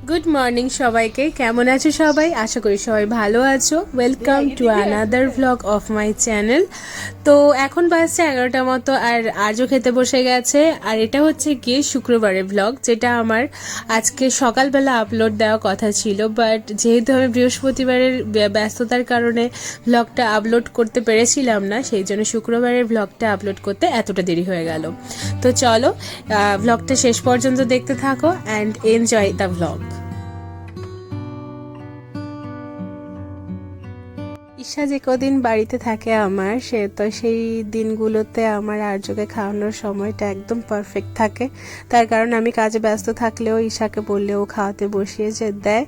Good morning সবাইকে, কেমন আছো সবাই? আশা করি সবাই ভালো আছো। Welcome to another vlog of my channel. তো এখন বাজছে 11টার মতো, আর আজও খেতে বসে গেছে। আর এটা হচ্ছে গিয়ে শুক্রবারের ভ্লগ, যেটা আমার আজকে সকালবেলা আপলোড দেওয়ার কথা ছিল, বাট যেহেতু আমি বৃহস্পতিবারের ব্যস্ততার কারণে ভ্লগটা আপলোড করতে পেরেছিলাম না, সেই জন্য শুক্রবারের ভ্লগটা আপলোড করতে এতটা দেরি হয়ে গেল। তো চলো ভ্লগটা শেষ পর্যন্ত দেখতে থাকো and enjoy the vlog. Isha যে কদিন বাড়িতে থাকে আমার, সেই দিনগুলোতে আমার আর্যকে খাওয়ানোর সময়টা একদম পারফেক্ট থাকে। তার কারণ আমি কাজে ব্যস্ত থাকলেও ঈশাকে বললেও খাওয়াতে বসিয়ে যে দেয়।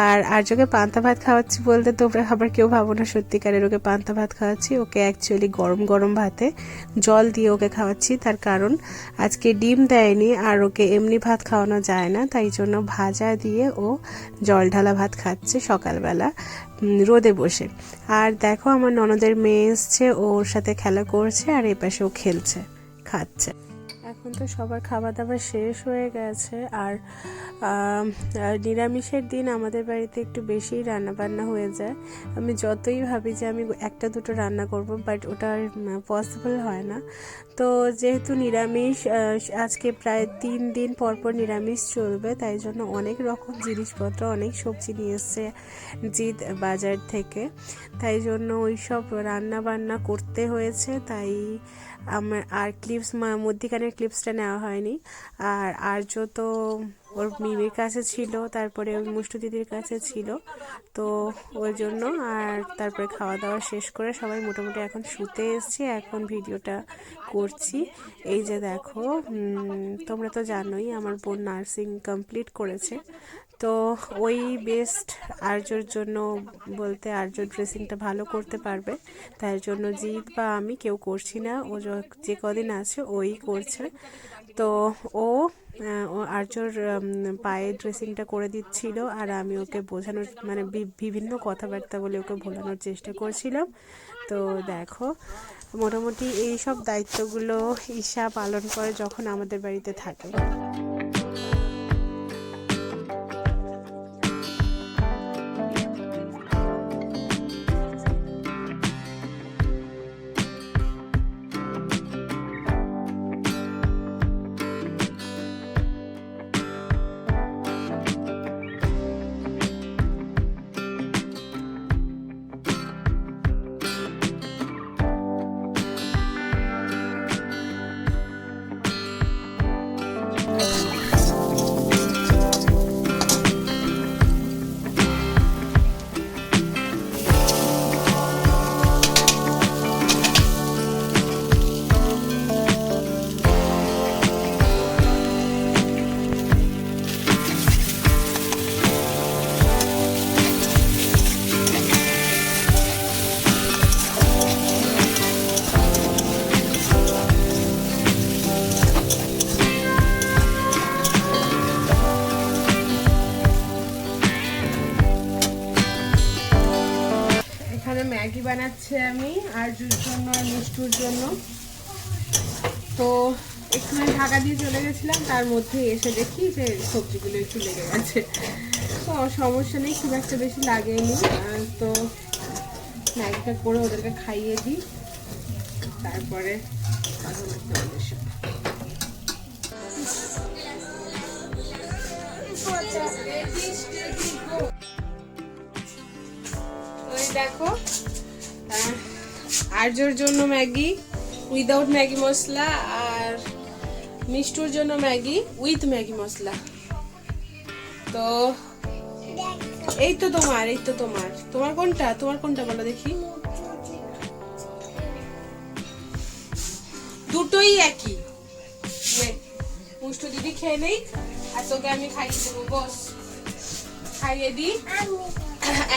আর আর্যকে পান্তা ভাত খাওয়াচ্ছি বলতে তোমরা আবার কেউ ভাবো না সত্যিকারের ওকে পান্তা ভাত খাওয়াচ্ছি। ওকে অ্যাকচুয়ালি গরম গরম ভাতে জল দিয়ে ওকে খাওয়াচ্ছি, তার কারণ আজকে ডিম দেয়নি আর ওকে এমনি ভাত খাওয়ানো যায় না, তাই জন্য ভাজা দিয়ে ও জল ঢালা ভাত খাচ্ছে সকালবেলা রোদে বসে। আর দেখো আমার ননদের মেয়ে এসছে, ওর সাথে খেলা করছে আর এপাশে ও খেলছে, খাচ্ছে। এখন তো সবার খাওয়া দাওয়া শেষ হয়ে গেছে। আর নিরামিষের দিন আমাদের বাড়িতে একটু বেশিই রান্নাবান্না হয়ে যায়। আমি যতই ভাবি যে আমি একটা দুটো রান্না করব, বাট ওটা পসিবল হয় না। তো যেহেতু নিরামিষ, আজকে প্রায় 3 দিন পর পর নিরামিষ চলবে, তাই জন্য অনেক রকম জিনিসপত্র, অনেক সবজি নিয়ে এসছে জিৎ বাজার থেকে, তাই জন্য ওই সব রান্না বান্না করতে হয়েছে। তাই আমার আর মধ্যিখানের ক্লিপসটা নেওয়া হয়নি। আর আর্য তো ওর মিমির কাছে ছিল, তারপরে ওই মুষ্টু দিদির কাছে ছিল, তো ওই জন্য। আর তারপরে খাওয়া দাওয়া শেষ করে সবাই মোটামুটি এখন শুতে এসেছি, এখন ভিডিওটা করছি। এই যে দেখো, তোমরা তো জানোই আমার বোন নার্সিং কমপ্লিট করেছে, তো ওই বেস্ট আর্যর জন্য বলতে আর্য ড্রেসিংটা ভালো করতে পারবে, তাই জন্য জিৎ বা আমি কেউ করছি না, ও যে কদিন আছে ওই করছে। তো ও আর্যর পায়ে ড্রেসিংটা করে দিচ্ছিল, আর আমি ওকে বোঝানোর মানে বিভিন্ন কথাবার্তা বলে ওকে ভোলানোর চেষ্টা করছিলাম। তো দেখো, মোটামুটি এই সব দায়িত্বগুলো ঈশা পালন করে যখন আমাদের বাড়িতে থাকে। ম্যাগি বানাচ্ছি আমি আর্যুর জন্য আর মিষ্টুর জন্য। তো একটু ঢাকা দিয়ে চলে গেছিলাম, তার মধ্যে এসে দেখি যে সবজিগুলো একটু লেগে গেছে। তো সমস্যা নেই, খুব একটা বেশি লাগেনি। তো ম্যাগিটা করে ওদেরকে খাইয়ে দিই, তারপরে দেখো আর্যর জন্য ম্যাগি উইদাউট ম্যাগি মশলা, আর মিষ্টুর জন্য ম্যাগি উইথ ম্যাগি মশলা। তো এই তো তোমার কোনটা বলো দেখি। দুটোই একই। মুষ্টু দিদি খেয়ে নেই, আর তোকে আমি খাইয়ে দেবো, বস খাইয়ে দিই।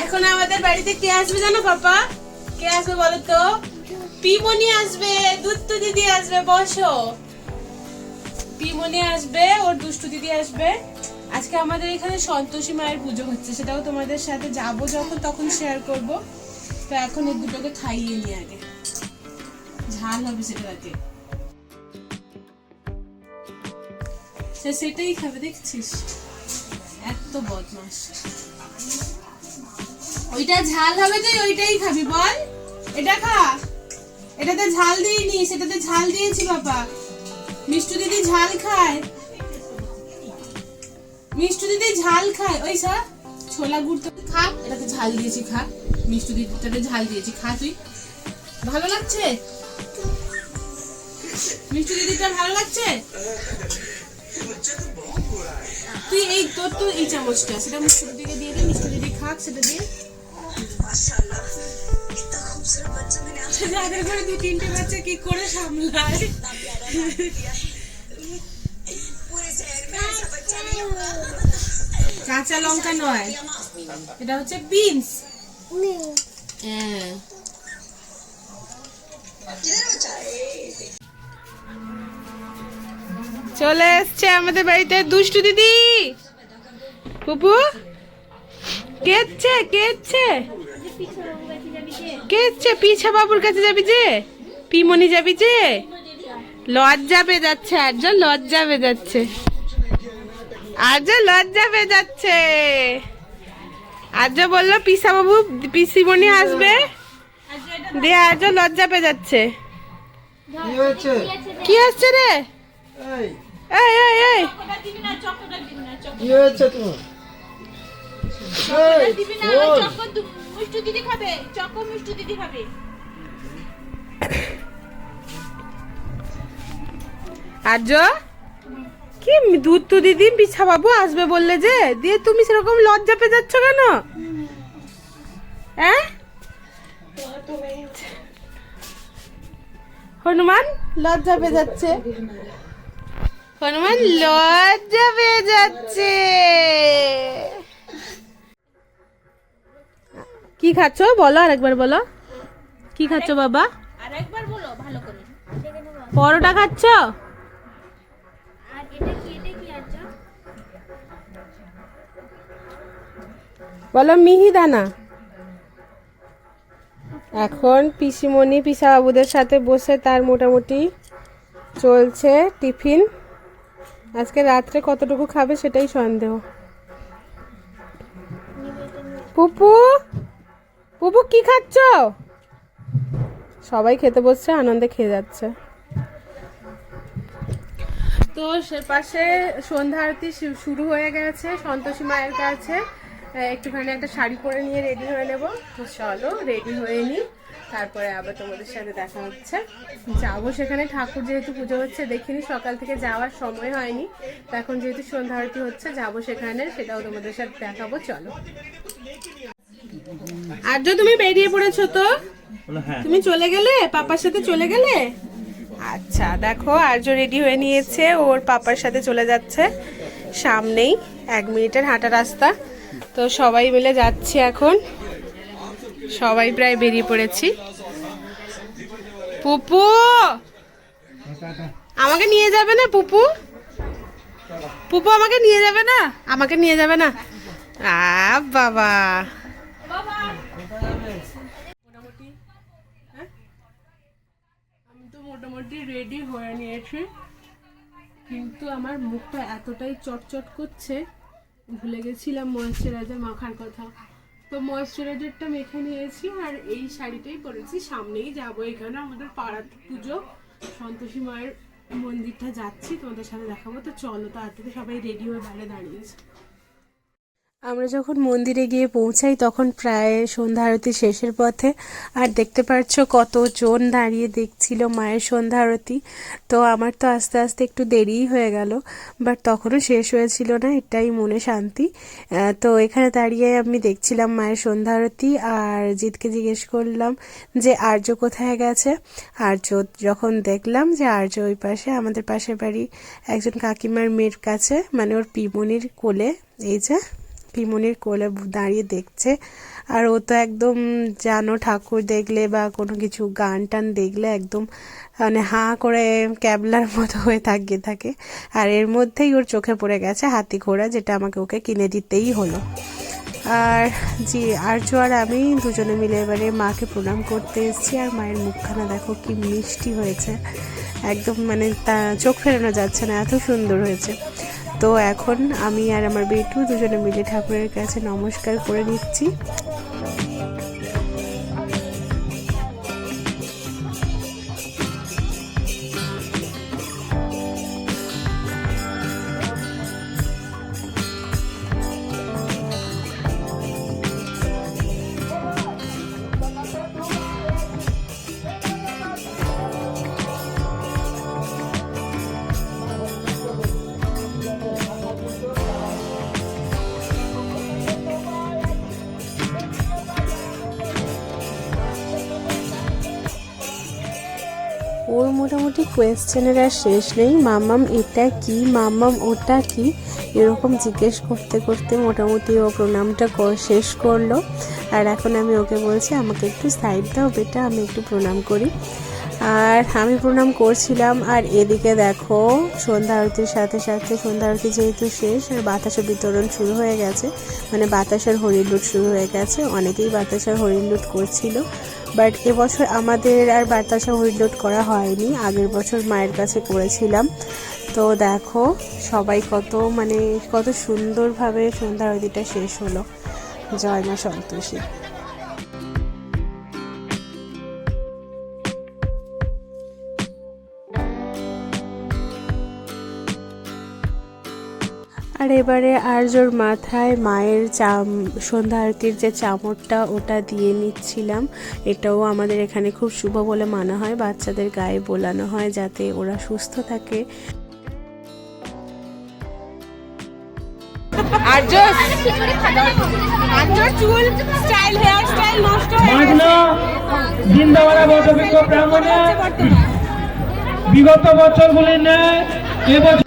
এখন আমাদের বাড়িতে কে আসবে জানো পাপা? কে আসবে বলো তো? পিমনি আসবে, দুষ্টু দিদি আসবে, বসো। পিমনি আসবে, ওর দুষ্টু দিদি আসবে। আজকে আমাদের এখানে সন্তোষী মায়ের পুজো হচ্ছে, সেটাও তোমাদের সাথে যাবো যখন তখন শেয়ার করব। তো এখন এই দুটোকে খাইয়ে নিই আগে, ঝাল হবে সেটাকে। সেটাই খাবে দেখছিস। এত বদমাস। ওইটা ঝাল হবে, তুই ওইটাই খাবি বল। এটা খা, এটাতে ঝাল দিইনি, সেটাতে ঝাল দিয়েছি বাবা। মিষ্টু দিদি ঝাল খায়, মিষ্টু দিদি ঝাল খায়। ওই সা ছোলা গুড় তো খা, এটাতে ঝাল দিয়েছি খা। মিষ্টু দিদিটাতে ঝাল দিয়েছি খা তুই। ভালো লাগছে মিষ্টু দিদিটা, ভালো লাগছে। তুই এই তোর তো এই চামচটা, সেটা মিষ্টু দিদিকে দিয়ে দে, মিষ্টু দিদি খাক সেটা দিয়ে। যাদের ঘরে 2-3টে বাচ্চা কি করে সামলায়। কাঁচা লঙ্কা নয়, এটা হচ্ছে বিনস। চলে এসছে আমাদের বাড়িতে দুষ্টু দিদি। পুপু কেচ্ছে কেচ্ছে কেচ্ছে, পিছা বাবুর কাছে যাবি যে, পিমনি যাবি যে, লজ্জা পেয়ে যাচ্ছে আর্য, লজ্জা পেয়ে যাচ্ছে আর্য, লজ্জা পেয়ে যাচ্ছে। আর্য বললো পিসা বাবু পিসিমনি আসবে, দিয়ে আর্য লজ্জা পেয়ে যাচ্ছে। কি হচ্ছে রে? এই এই এই কি হয়েছে তোমার? মিষ্টু দিদি খাবে, চকো মিষ্টু দিদি খাবে। আর্য কি দুধ তো দিদি পিছা বাবু আসবে বললে যে, দিয়ে তুমি সেরকম লজ্জা পেয়ে যাচ্ছ কেন? হ্যাঁ হনুমান লজ্জা পেয়ে যাচ্ছে, হনুমান লজ্জা পেয়ে যাচ্ছে। কি খাচ্ছ বলো, আরেকবার বলো কি খাচ্ছ বাবা, আরেকবার বলো ভালো করে। পরোটা খাচ্ছ? বলো মিহিদানা। এখন পিসিমণি পিসা বাবুদের সাথে বসে তার মোটামুটি চলছে টিফিন। আজকে রাত্রে কতটুকু খাবে সেটাই সন্দেহ। পুপু পুপু কি খাচ্ছ? সবাই খেতে বসছে, আনন্দে খেয়ে যাচ্ছে। তো সে পাশে সন্ধ্যা আরতি শুরু হয়ে গেছে সন্তোষী মায়ের কাছে। একটুখানি একটা শাড়ি পরে নিয়ে রেডি হয়ে নেব। তো চলো রেডি হয়ে নিই, তারপরে আবার তোমাদের সাথে দেখা হচ্ছে। যাবো সেখানে, ঠাকুর যেহেতু পুজো হচ্ছে দেখিনি, সকাল থেকে যাওয়ার সময় হয়নি। তো এখন যেহেতু সন্ধ্যা আরতি হচ্ছে যাবো সেখানে, সেটাও তোমাদের সাথে দেখাবো। চলো। আর্য তুমি বেরিয়ে পড়েছো তো? তুমি চলে গেলে, পাপার সাথে চলে গেলে? আচ্ছা দেখো আর্য রেডি হয়ে নিয়েছে, ওর পাপার সাথে চলে যাচ্ছে। সামনেই 1 মিনিটের হাঁটা রাস্তা। তো সবাই মিলে যাচ্ছি এখন, সবাই প্রায় বেরিয়ে পড়েছি। পুপু আমাকে নিয়ে যাবে না? পুপু পুপু আমাকে নিয়ে যাবে না? আমাকে নিয়ে যাবে না? বাবা আমি তো মোটামুটি রেডি হয়ে নিয়েছি, কিন্তু আমার মুখটা এতটাই চটচট করছে, ভুলে গেছিলাম ময়েশ্চারাইজার মাখার কথা। তো ময়েশ্চারাইজারটা মেখে নিয়েছি আর এই শাড়িটাই পরেছি। সামনেই যাবো, এখানে আমাদের পাড়ার পুজো, সন্তোষী মায়ের মন্দিরটা যাচ্ছি, তোমাদের সাথে দেখাবো। তো চলো, তাড়াতাড়ি সবাই রেডি হয়ে বাইরে দাঁড়িয়েছে। আমরা যখন মন্দিরে গিয়ে পৌঁছাই তখন প্রায় সন্ধ্যা আরতি শেষের পথে। আর দেখতে পাচ্ছ কতজন দাঁড়িয়ে দেখছিল মায়ের সন্ধ্যা আরতি। তো আমার তো আস্তে আস্তে একটু দেরিই হয়ে গেল, বাট তখনও শেষ হয়েছিল না, এটাই মনে শান্তি। তো এখানে দাঁড়িয়ে আমি দেখছিলাম মায়ের সন্ধ্যা আরতি, আর জিতকে জিজ্ঞেস করলাম যে আর্য কোথায় গেছে। আর্য যখন দেখলাম যে আর্য ওই পাশে আমাদের পাশের বাড়ি একজন কাকিমার মেয়ের কাছে, মানে ওর পিমনির কোলে, এই যে পিমনির কোলে দাঁড়িয়ে দেখছে। আর ও তো একদম জানো, ঠাকুর দেখলে বা কোনো কিছু গান টান দেখলে একদম মানে হাঁ করে ক্যাবলার মতো হয়ে থাকে। আর এর মধ্যেই ওর চোখে পড়ে গেছে হাতি ঘোড়া, যেটা আমাকে ওকে কিনে দিতেই হলো। আর আর্য আর আমি দুজনে মিলে এবারে মাকে প্রণাম করতে এসেছি। আর মায়ের মুখখানা দেখো কি মিষ্টি হয়েছে, একদম মানে তা চোখ ফেরানো যাচ্ছে না, এত সুন্দর হয়েছে। তো এখন আমি আর আমার বেটু দুজনে মিলে ঠাকুরের কাছে নমস্কার করে নিচ্ছি। ওর মোটামুটি কোয়েশ্চেনের আর শেষ নেই, মাম্মাম এটা কি, মাম্মাম ওটা কি, এরকম জিজ্ঞেস করতে করতে মোটামুটি ও প্রণামটা শেষ করলো। আর এখন আমি ওকে বলছি আমাকে একটু সাইড দাও বেটা, আমি একটু প্রণাম করি। আর আমি প্রণাম করছিলাম। আর এদিকে দেখো সন্ধ্যা আরতির সাথে সাথে, সন্ধ্যা আরতি যেহেতু শেষ আর বাতাসা বিতরণ শুরু হয়ে গেছে, মানে বাতাসার হরিলুট শুরু হয়ে গেছে, অনেকেই বাতাসার হরিলুট করছিল। বাট এবছর আমাদের আর বাতাসা হরিলুট করা হয়নি, আগের বছর মায়ের কাছে করেছিলাম। তো দেখো সবাই কত সুন্দরভাবে সন্ধ্যা আরতিটা শেষ হলো। জয় মা সন্তোষী। আর এবারে আর্যর মাথায় মায়ের সন্ধ্যা আরতির যে চামরটা ওটা দিয়ে নিচ্ছিলাম। এটাও আমাদের এখানে খুব শুভ বলে মানা হয়, বাচ্চাদের গায়ে বোলানো হয় যাতে ওরা সুস্থ থাকে। আর্যর চুল স্টাইল, হেয়ার স্টাইল নষ্ট হয়ে বিগত বছরগুলি নেয় এবছর।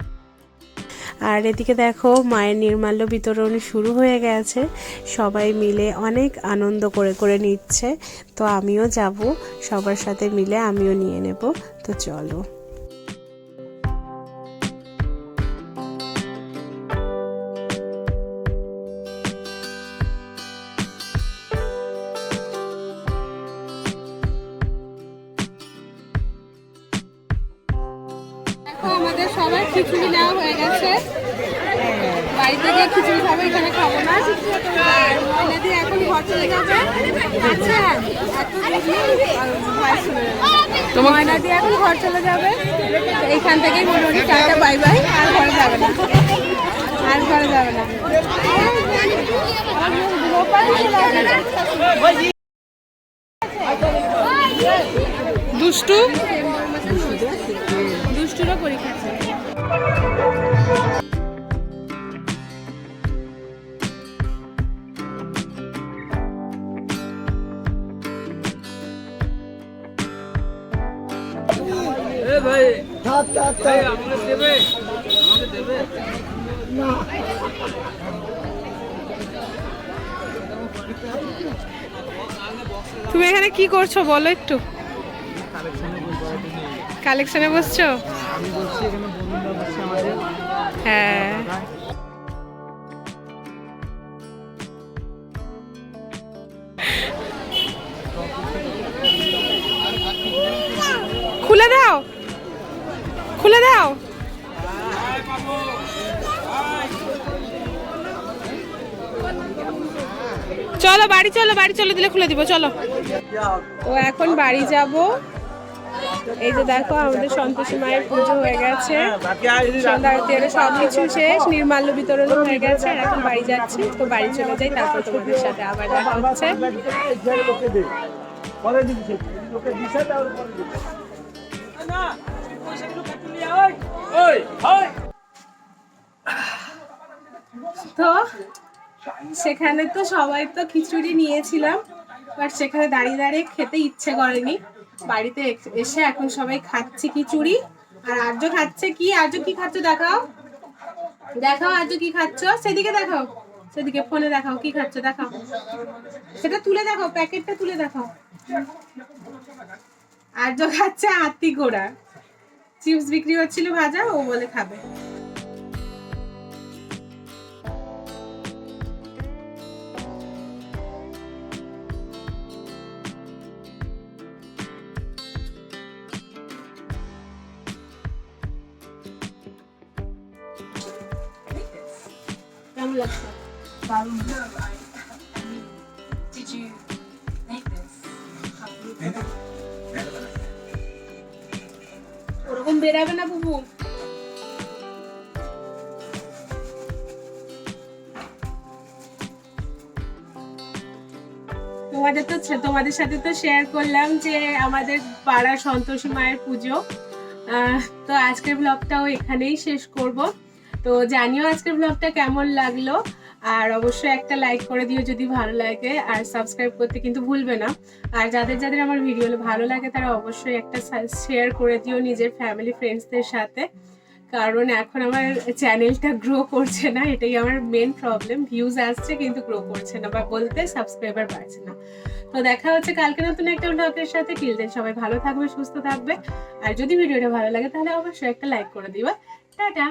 আর এদিকে দেখো মায়ের নির্মাল্য বিতরণ শুরু হয়ে গেছে, সবাই মিলে অনেক আনন্দ করে করে নিচ্ছে। তো আমিও যাব, সবার সাথে মিলে আমিও নিয়ে নেব। তো চলো। আমাদের সবার খিচুড়ি নেওয়া হয়ে গেছে, বাড়িতে গিয়ে খিচুড়ি খাবো, এখানে খাবো না। আর ময়না দিয়ে এখন ঘর চলে যাবে। আচ্ছা তো ময়না দিয়ে এখন ঘর চলে যাবে, এইখান থেকেই মোটামুটি টাটা বাই বাই, আর ঘরে যাবে না, আর ঘরে যাবে না। দুষ্টু দুষ্টুরও পরীক্ষা আছে। তুমি এখানে কি করছো বলো একটু? কালেকশনে বসছো? হ্যাঁ, খুলে দাও, খুলে দাও। চলো বাড়ি চলো, বাড়ি চলো, দিলে খুলে দিব। চলো, তো এখন বাড়ি যাব। এই যে দেখো আমাদের সন্তোষী মায়ের পুজো হয়ে গেছে, সন্ধ্যা আরতি সব কিছু শেষ, নির্মাল্য বিতরণ হয়ে গেছে। আর এখন বাড়ি যাচ্ছি, তো বাড়ি চলে যাই, তারপর তোমাদের সাথে আবার দেখা হচ্ছে। তো সেখানে তো সবাই তো খিচুড়ি নিয়েছিলাম, বাট সেখানে দাঁড়িয়ে দাঁড়িয়ে খেতে ইচ্ছে করেনি। বাড়িতে এসে এখন সবাই খাচ্ছি খিচুড়ি। আর আর্য খাচ্ছে কি? আর্য কি খাচ্ছ দেখাও, দেখাও আর্য কি খাচ্ছ, সেদিকে দেখাও, সেদিকে ফোনে দেখাও কি খাচ্ছ, দেখাও, সেটা তুলে দেখাও, প্যাকেটটা তুলে দেখাও। আর্য খাচ্ছে হাতি ঘোড়া, চিপস বিক্রি হচ্ছিল ভাজা, ও বলে খাবে। লাগছে? Did you make this? ওরকম বেরাবে না বুবু। তোমাদের সাথে তো শেয়ার করলাম যে আমাদের পাড়া সন্তোষী মায়ের পুজো। তো আজকের ব্লগটাও এখানেই শেষ করব। তো জানিও আজকের ব্লগটা কেমন লাগলো, আর অবশ্যই একটা লাইক করে দিও যদি ভালো লাগে, আর সাবস্ক্রাইব করতে কিন্তু ভুলবে না। আর যাদের যাদের আমার ভিডিও ভালো লাগে তারা অবশ্যই একটা শেয়ার করে দিও নিজের ফ্যামিলি ফ্রেন্ডসদের সাথে, কারণ এখন আমার চ্যানেলটা গ্রো করছে না, এটাই আমার মেন প্রবলেম। ভিউজ আসছে কিন্তু গ্রো করছে না, বা বলতে সাবস্ক্রাইবার বাড়ছে না। তো দেখা হচ্ছে কালকে নতুন একটা ব্লগের সাথে। টিল দেন সবাই ভালো থাকবে, সুস্থ থাকবে, আর যদি ভিডিওটা ভালো লাগে তাহলে অবশ্যই একটা লাইক করে দিবা। টাটা।